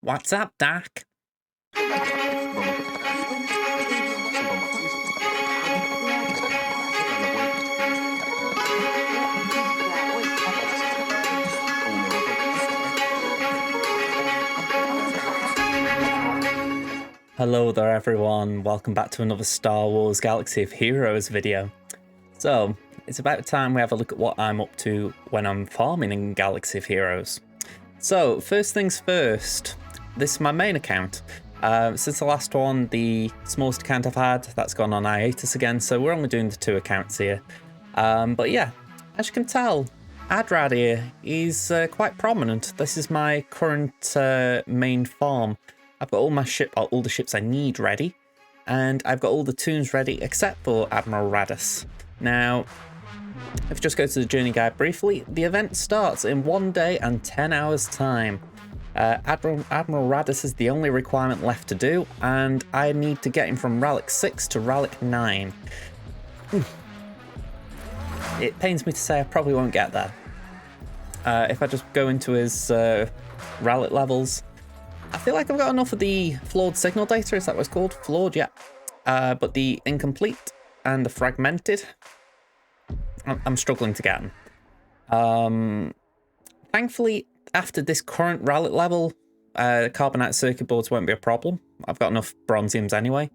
What's up, Doc? Hello there everyone, welcome back to another Star Wars Galaxy of Heroes video. So, it's about time we have a look at what I'm up to when I'm farming in Galaxy of Heroes. So, first things first, this is my main account. Since the last one, the smallest account I've had, that's gone on hiatus again, so we're only doing the 2 accounts here. But yeah, as you can tell, Adrad here is quite prominent. This is my current main farm. I've got all the ships I need ready, and I've got all the toons ready except for Admiral Raddus. Now, if you just go to the journey guide briefly, the event starts in 1 day and 10 hours time. Admiral Raddus is the only requirement left to do, and I need to get him from Relic 6 to Relic 9. It pains me to say I probably won't get there. If I just go into his Relic levels, I feel like I've got enough of the flawed signal data, is that what it's called? Flawed, yeah. But the incomplete and the fragmented, I'm struggling to get them. Thankfully, after this current relic level, carbonite circuit boards won't be a problem. I've got enough bronziums anyway.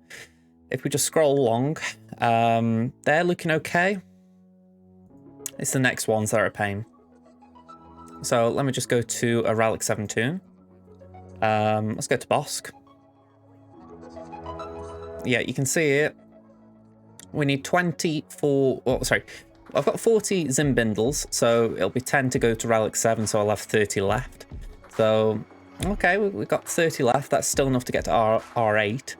If we just scroll along, they're looking okay. It's the next ones that are a pain. So let me just go to a Relic 7 toon. Let's go to Bosk. Yeah, you can see it. We need 20 for... Oh, sorry. I've got 40 Zim bindles, so it'll be 10 to go to Relic 7, so I'll have 30 left. So, okay, we've got 30 left. That's still enough to get to R8.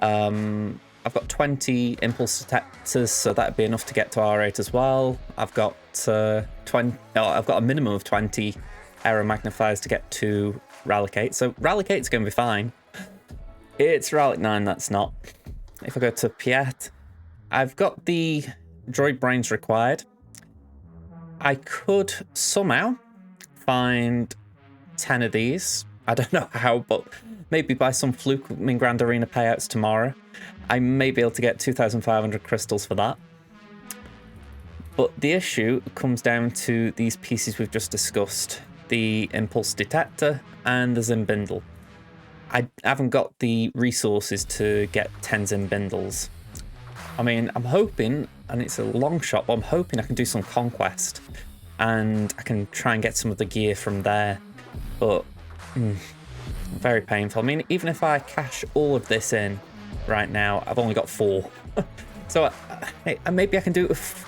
I've got 20 impulse detectors, so that'd be enough to get to R8 as well. I've got I've got a minimum of 20 aero magnifiers to get to Relic 8. So Relic 8's going to be fine. It's Relic 9 that's not. If I go to Piet, I've got the droid brains required. I could somehow find 10 of these. I don't know how, but maybe by some fluke in Grand Arena payouts tomorrow, I may be able to get 2,500 crystals for that. But the issue comes down to these pieces we've just discussed. The impulse detector and the Zim bindle. I haven't got the resources to get 10 Zim bindles. I mean, I'm hoping, and it's a long shot, but I'm hoping I can do some conquest and I can try and get some of the gear from there. But very painful. I mean, even if I cash all of this in right now, I've only got 4. So maybe I can do it with,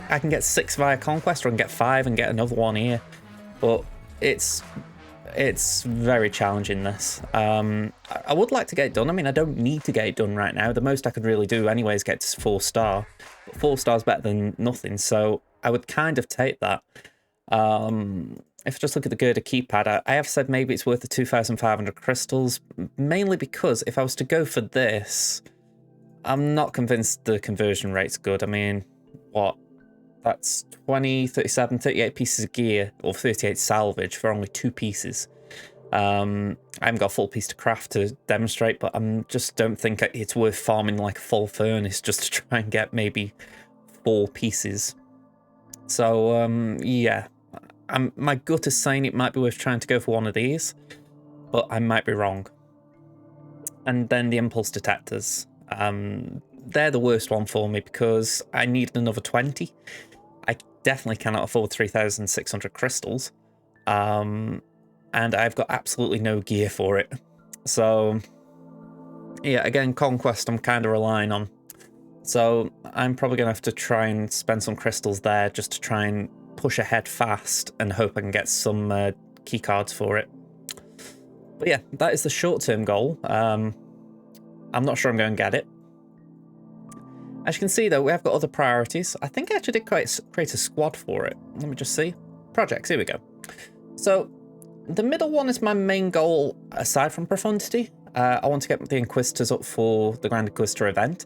I can get 6 via conquest, or I can get 5 and get another one here. But it's very challenging, this. I would like to get it done. I mean, I don't need to get it done right now. The most I could really do anyway is get to 4 star. But 4 star is better than nothing, so I would kind of take that. If I just look at the Girder keypad, I have said maybe it's worth the 2,500 crystals, mainly because if I was to go for this, I'm not convinced the conversion rate's good. I mean, what? That's 20, 37, 38 pieces of gear, or 38 salvage for only 2 pieces. I haven't got a full piece to craft to demonstrate, but I just don't think it's worth farming like a full furnace just to try and get maybe 4 pieces. So, yeah. My gut is saying it might be worth trying to go for one of these, but I might be wrong. And then the impulse detectors. They're the worst one for me because I need another 20. I definitely cannot afford 3,600 crystals. And I've got absolutely no gear for it. So, yeah, again, Conquest I'm kind of relying on. So I'm probably going to have to try and spend some crystals there just to try and push ahead fast and hope I can get some key cards for it. But yeah, that is the short-term goal. I'm not sure I'm going to get it. As you can see, though, we have got other priorities. I think I actually did create a squad for it. Let me just see. Projects, here we go. So, the middle one is my main goal, aside from Profundity. I want to get the Inquisitors up for the Grand Inquisitor event.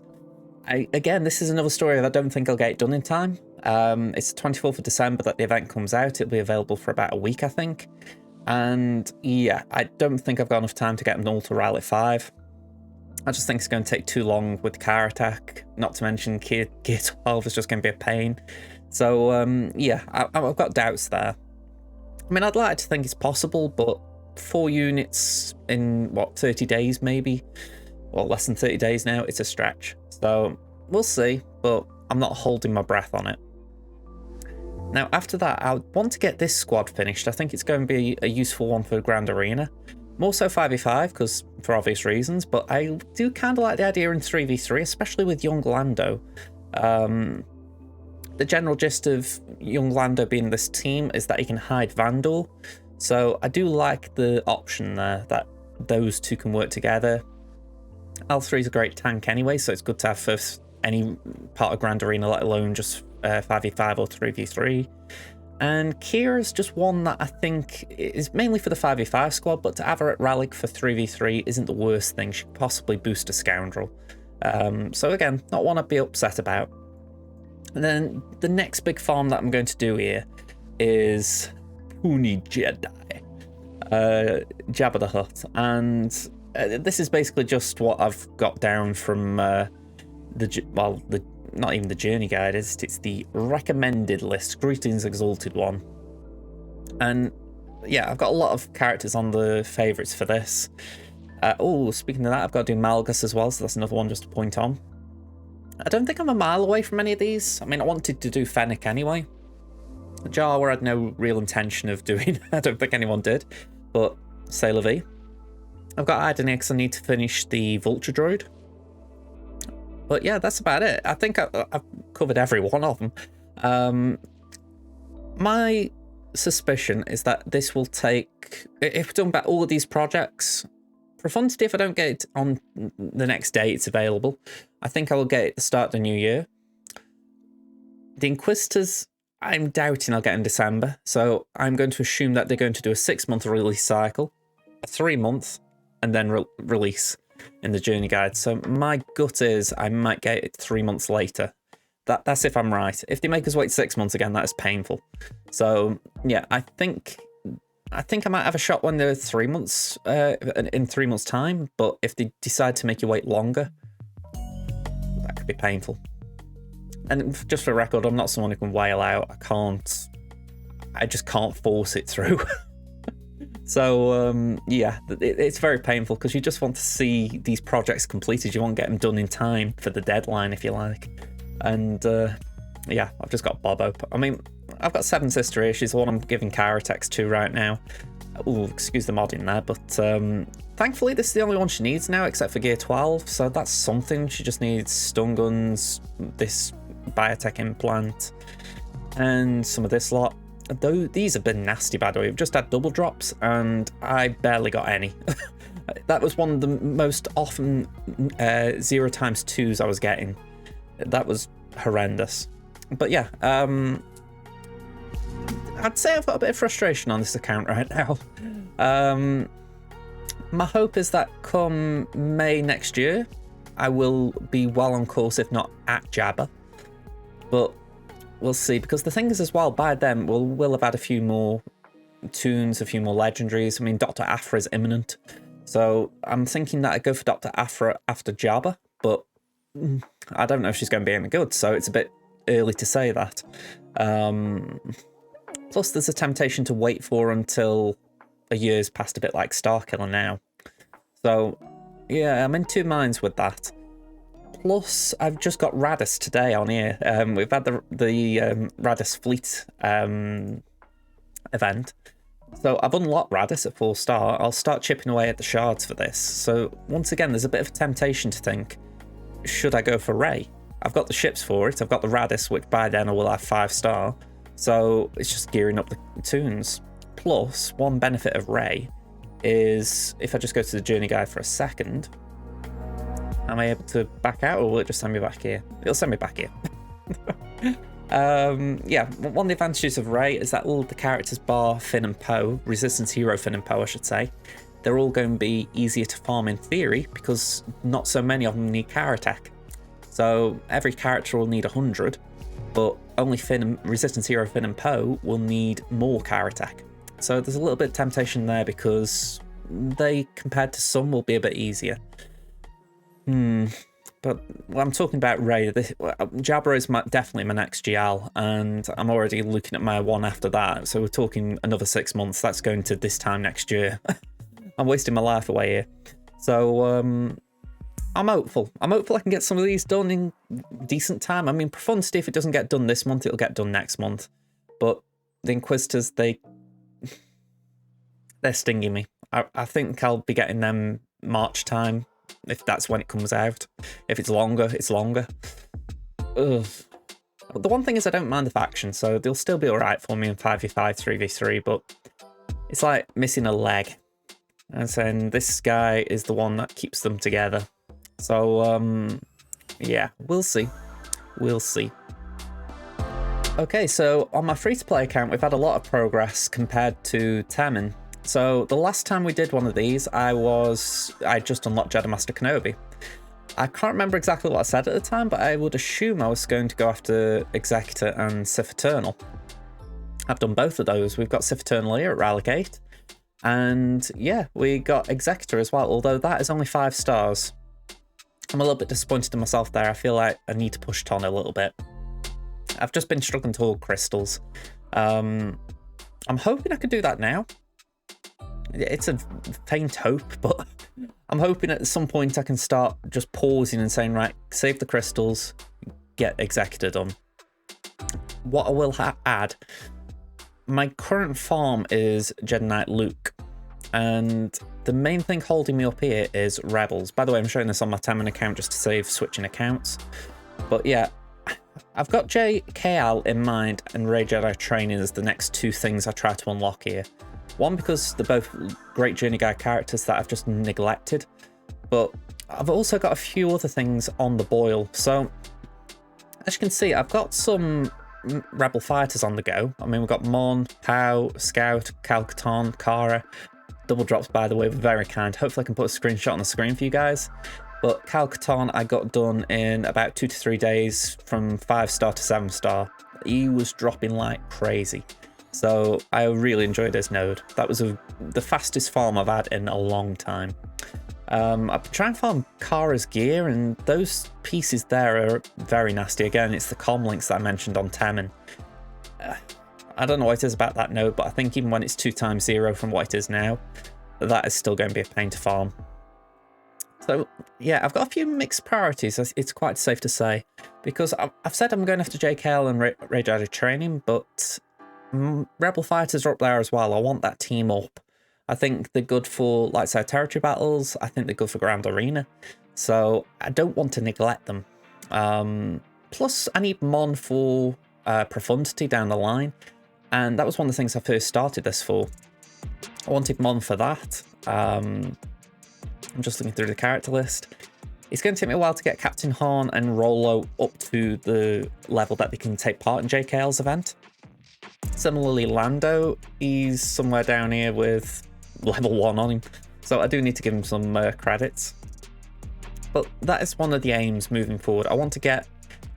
Again, this is another story that I don't think I'll get it done in time. It's the 24th of December that the event comes out. It'll be available for about a week, I think. And yeah, I don't think I've got enough time to get them all to Rally 5. I just think it's going to take too long with car attack, not to mention Gear 12 is just going to be a pain. So yeah, I've got doubts there. I mean, I'd like to think it's possible, but 4 units in, what, 30 days maybe? Well, less than 30 days now, it's a stretch. So we'll see, but I'm not holding my breath on it. Now, after that, I want to get this squad finished. I think it's going to be a useful one for Grand Arena. More so 5v5, because for obvious reasons, but I do kind of like the idea in 3v3, especially with young Lando. The general gist of young Lando being this team is that he can hide Vandal. So I do like the option there, that those two can work together. L3 is a great tank anyway, so it's good to have for any part of Grand Arena, let alone just 5v5 or 3v3. And Kira's just one that I think is mainly for the 5v5 squad, but to have her at Rallic for 3v3 isn't the worst thing. She could possibly boost a Scoundrel. So again, not one I'd be upset about. And then the next big farm that I'm going to do here is Puny Jedi, Jabba the Hutt. And this is basically just what I've got down from not even the journey guide, it's the recommended list, Greetings Exalted One. And yeah, I've got a lot of characters on the favourites for this. Oh, speaking of that, I've got to do Malgus as well, so that's another one just to point on. I don't think I'm a mile away from any of these. I mean, I wanted to do Fennec anyway. Jawa I had no real intention of doing. I don't think anyone did, but c'est la vie. I've got Idenix, I need to finish the Vulture Droid. But yeah, that's about it. I think I've covered every one of them. My suspicion is that this will take, if we're talking about all of these projects, profundity, if I don't get it on the next day it's available, I think I will get it at the start of the new year. The Inquisitors, I'm doubting I'll get in December, so I'm going to assume that they're going to do a 6-month release cycle, a 3-month, and then release in the journey guide. So my gut is I might get it 3 months later. That's if I'm right. If they make us wait 6 months again, that is painful. So yeah, I think I might have a shot when they're 3 months, in 3 months time, but if they decide to make you wait longer, that could be painful. And just for record, I'm not someone who can wail out. I just can't force it through. So yeah, it's very painful because you just want to see these projects completed. You want to get them done in time for the deadline, if you like. And yeah, I've just got Bobo. I mean, I've got 7 Sister here. She's the one I'm giving Kyrotex to right now. Oh, excuse the modding there, but thankfully this is the only one she needs now, except for Gear 12. So that's something. She just needs stun guns, this biotech implant, and some of this lot. Though these have been nasty, by the way. We've just had double drops, and I barely got any. That was one of the most often 0x2s I was getting. That was horrendous. But yeah, I'd say I've got a bit of frustration on this account right now. My hope is that come May next year, I will be well on course, if not at Jabba. But we'll see, because the thing is as well, by then we'll have had a few more tunes, a few more legendaries. I mean, Dr. Aphra is imminent. So I'm thinking that I'd go for Dr. Aphra after Jabba, but I don't know if she's going to be any good, so it's a bit early to say that. Plus, there's a temptation to wait for until a year's passed, a bit like Starkiller now. So, yeah, I'm in two minds with that. Plus, I've just got Radis today on here. We've had the Radis Fleet event. So I've unlocked Radis at 4-star. I'll start chipping away at the shards for this. So once again, there's a bit of a temptation to think, should I go for Rey? I've got the ships for it. I've got the Radis, which by then I will have 5-star. So it's just gearing up the tunes. Plus, one benefit of Rey is, if I just go to the journey guide for a second, am I able to back out, or will it just send me back here? It'll send me back here. Yeah, one of the advantages of Rey is that all the characters bar Finn and Poe, Resistance Hero Finn and Poe I should say, they're all going to be easier to farm in theory, because not so many of them need car attack. So every character will need 100, but only Resistance Hero Finn and Poe will need more car attack. So there's a little bit of temptation there because they, compared to some, will be a bit easier. But I'm talking about Ray. Jabra is definitely my next GL, and I'm already looking at my one after that. So we're talking another 6 months. That's going to this time next year. I'm wasting my life away here. So I'm hopeful. I'm hopeful I can get some of these done in decent time. I mean, Profundity, if it doesn't get done this month, it'll get done next month. But the Inquisitors, they're stinging me. I think I'll be getting them March time, if that's when it comes out. If it's longer, it's longer. Ugh. The one thing is I don't mind the faction, so they'll still be alright for me in 5v5, 3v3, but it's like missing a leg. And saying this guy is the one that keeps them together. So, yeah, we'll see. We'll see. Okay, so on my free-to-play account, we've had a lot of progress compared to Temmin. So the last time we did one of these, I just unlocked Jedi Master Kenobi. I can't remember exactly what I said at the time, but I would assume I was going to go after Executor and Sith Eternal. I've done both of those. We've got Sith Eternal here at Relic 8. And yeah, we got Executor as well, although that is only 5 stars. I'm a little bit disappointed in myself there. I feel like I need to push Ton a little bit. I've just been struggling to hold crystals. I'm hoping I could do that now. It's a faint hope, but I'm hoping at some point I can start just pausing and saying, right, save the crystals, get Executor done. What I will add, my current farm is Jedi Knight Luke, and the main thing holding me up here is Rebels. By the way, I'm showing this on my Temmin account just to save switching accounts. But yeah, I've got JKL in mind and Ray Jedi Training as the next 2 things I try to unlock here. One, because they're both great Journey Guide characters that I've just neglected, but I've also got a few other things on the boil. So, as you can see, I've got some Rebel fighters on the go. I mean, we've got Mon, Pow, Scout, Cal-Katarn, Kara. Double drops, by the way, very kind. Hopefully I can put a screenshot on the screen for you guys. But Cal-Katarn I got done in about 2 to 3 days from 5-star to 7-star. He was dropping like crazy. So I really enjoyed his node. That was the fastest farm I've had in a long time. I've trying to farm Kara's gear, and those pieces there are very nasty. Again, it's the comm links that I mentioned on Temmin. I don't know what it is about that node, but I think even when it's 2 times 0 from what it is now, that is still going to be a pain to farm. So yeah, I've got a few mixed priorities, it's quite safe to say, because I've said I'm going after JKL and Ray Jedi Training, but Rebel fighters are up there as well. I want that team up. I think they're good for light side territory battles. I think they're good for ground arena. So I don't want to neglect them. Plus, I need Mon for Profundity down the line. And that was one of the things I first started this for. I wanted Mon for that. I'm just looking through the character list. It's going to take me a while to get Captain Han and Rolo up to the level that they can take part in JKL's event. Similarly, Lando, he's somewhere down here with level 1 on him, so I do need to give him some credits. But that is one of the aims moving forward. I want to get,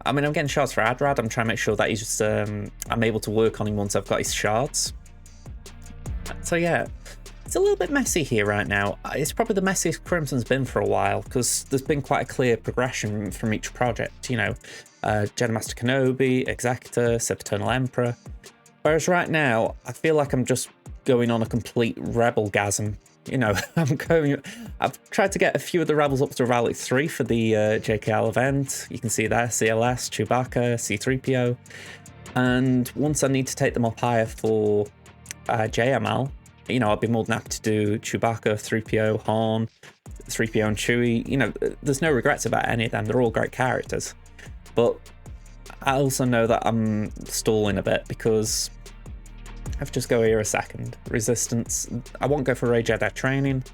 I mean, I'm getting shards for Adrad. I'm trying to make sure that he's just, I'm able to work on him once I've got his shards. So yeah, it's a little bit messy here right now. It's probably the messiest Crimson's been for a while, because there's been quite a clear progression from each project, you know. Jedi Master Kenobi, Executor, Sith Eternal Emperor. Whereas right now, I feel like I'm just going on a complete rebel-gasm. You know, I've tried to get a few of the rebels up to Relic 3 for the JKL event. You can see there, CLS, Chewbacca, C-3PO. And once I need to take them up higher for JML, you know, I'd be more than happy to do Chewbacca, 3PO, Han, 3PO and Chewie. You know, there's no regrets about any of them. They're all great characters. But I also know that I'm stalling a bit because I've just go here a second. Resistance. I won't go for Ray Jedi Training.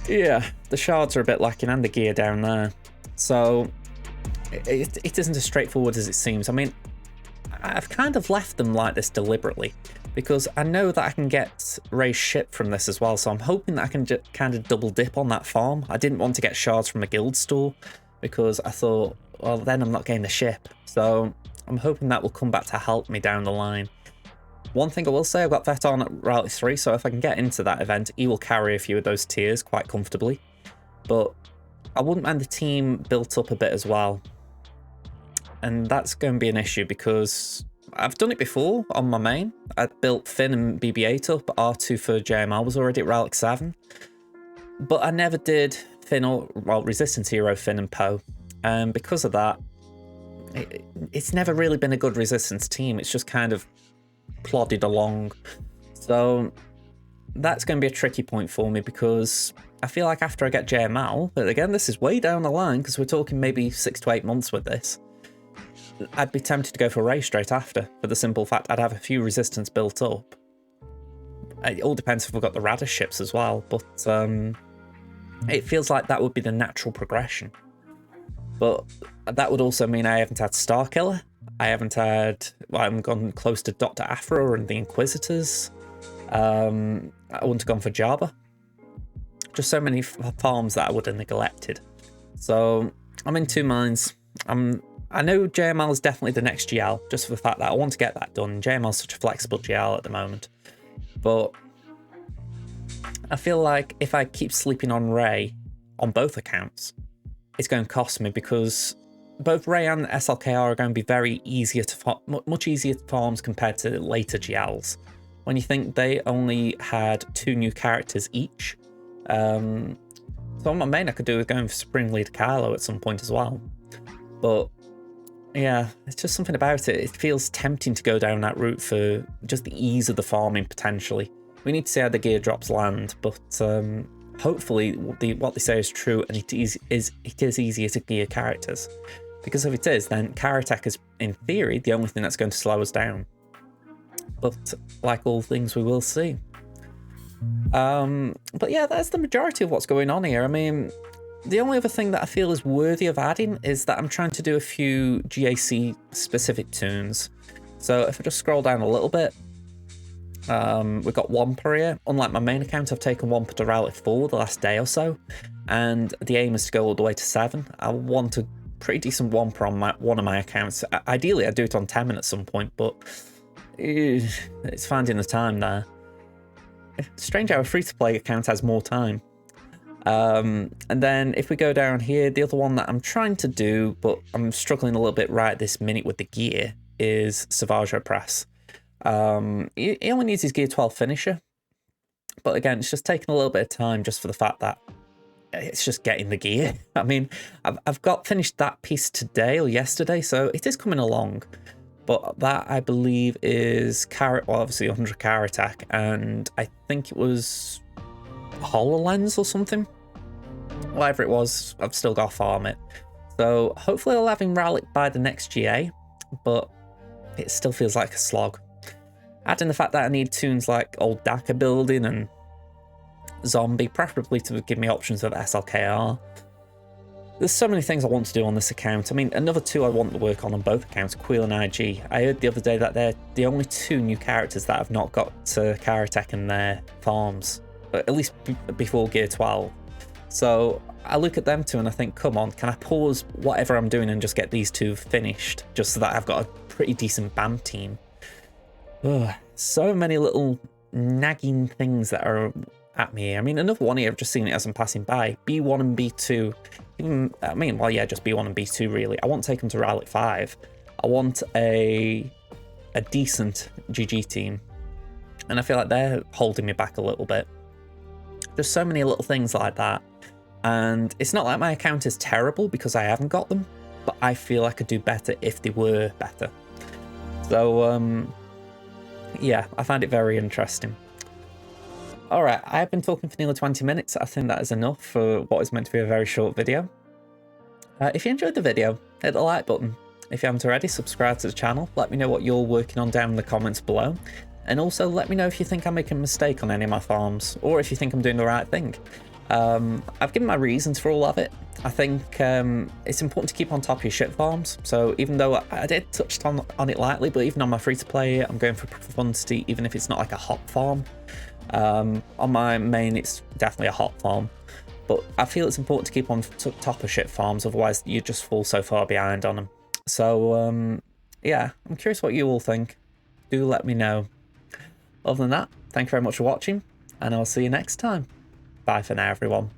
Yeah, the shards are a bit lacking and the gear down there. So it isn't as straightforward as it seems. I mean, I've kind of left them like this deliberately because I know that I can get Ray's ship from this as well. So I'm hoping that I can kind of double dip on that farm. I didn't want to get shards from a guild store because I thought, well, then I'm not getting the ship. So I'm hoping that will come back to help me down the line. One thing I will say, I've got that on at Rally 3, so if I can get into that event, he will carry a few of those tiers quite comfortably. But I wouldn't mind the team built up a bit as well. And that's going to be an issue because I've done it before on my main. I built Finn and BB-8 up, R2 for JML was already at Relic 7. But I never did Finn or, well, Resistance Hero, Finn and Poe. And because of that, it's never really been a good Resistance team. It's just kind of plodded along. So that's going to be a tricky point for me because I feel like after I get JML, but again, this is way down the line because we're talking maybe 6 to 8 months with this, I'd be tempted to go for Ray straight after, for the simple fact I'd have a few Resistance built up. It all depends if we've got the Radish ships as well, but it feels like that would be the natural progression. But that would also mean I haven't had Starkiller. I haven't had, well, I haven't gone close to Dr. Aphra and the Inquisitors. I wouldn't have gone for Jabba. Just so many farms that I would have neglected. So I'm in two minds. I know JML is definitely the next GL, just for the fact that I want to get that done. JML is such a flexible GL at the moment. But I feel like if I keep sleeping on Ray on both accounts, it's going to cost me because both Ray and SLKR are going to be very easier to much easier farms compared to later GLs. When you think they only had 2 new characters each. So on my main I could do with going for Spring Leader Kylo at some point as well. But yeah, it's just something about it. It feels tempting to go down that route for just the ease of the farming potentially. We need to see how the gear drops land, but hopefully what they say is true and it is easier to gear characters. Because if it is, then Karatech is, in theory, the only thing that's going to slow us down. But like all things, we will see. But yeah, that's the majority of what's going on here. I mean, the only other thing that I feel is worthy of adding is that I'm trying to do a few GAC-specific tunes. So if I just scroll down a little bit, we've got Wampa here. Unlike my main account, I've taken Wampa to Relic 4 the last day or so, and the aim is to go all the way to 7. I want a pretty decent Wampa on one of my accounts. Ideally, I'd do it on Temmin at some point, but it's finding the time there. It's strange how a free-to-play account has more time. And then if we go down here, the other one that I'm trying to do, but I'm struggling a little bit right this minute with the gear, is SWGOH Press. He only needs his Gear 12 finisher, but again, it's just taking a little bit of time just for the fact that it's just getting the gear. I mean, I've got finished that piece today or yesterday, so it is coming along. But that, I believe, is obviously 100 Karatech, and I think it was HoloLens or something. Whatever it was, I've still got to farm it. So hopefully I'll have him Relic by the next GA, but it still feels like a slog. Adding the fact that I need tunes like Old Daka building and Zombie, preferably to give me options of SLKR. There's so many things I want to do on this account. I mean, another 2 I want to work on both accounts, Queel and IG. I heard the other day that they're the only 2 new characters that have not got Karatech in their farms, at least before Gear 12. So I look at them 2 and I think, come on, can I pause whatever I'm doing and just get these 2 finished, just so that I've got a pretty decent BAM team. Ugh, so many little nagging things that are at me. I mean, another one here, I've just seen it as I'm passing by. B1 and B2. I mean, well, yeah, just B1 and B2, really. I won't take them to Relic 5. I want a decent GG team. And I feel like they're holding me back a little bit. There's so many little things like that. And it's not like my account is terrible because I haven't got them, but I feel I could do better if they were better. So, yeah, I find it very interesting. Alright, I've been talking for nearly 20 minutes. I think that is enough for what is meant to be a very short video. If you enjoyed the video, hit the like button. If you haven't already, subscribe to the channel. Let me know what you're working on down in the comments below. And also let me know if you think I'm making a mistake on any of my farms, or if you think I'm doing the right thing. I've given my reasons for all of it. I think it's important to keep on top of your ship farms. So even though I did touch on it lightly, but even on my free-to-play, I'm going for profundity, even if it's not like a hot farm. On my main, it's definitely a hot farm. But I feel it's important to keep on top of ship farms, otherwise you just fall so far behind on them. So, yeah, I'm curious what you all think. Do let me know. Other than that, thank you very much for watching, and I'll see you next time. Bye for now, everyone.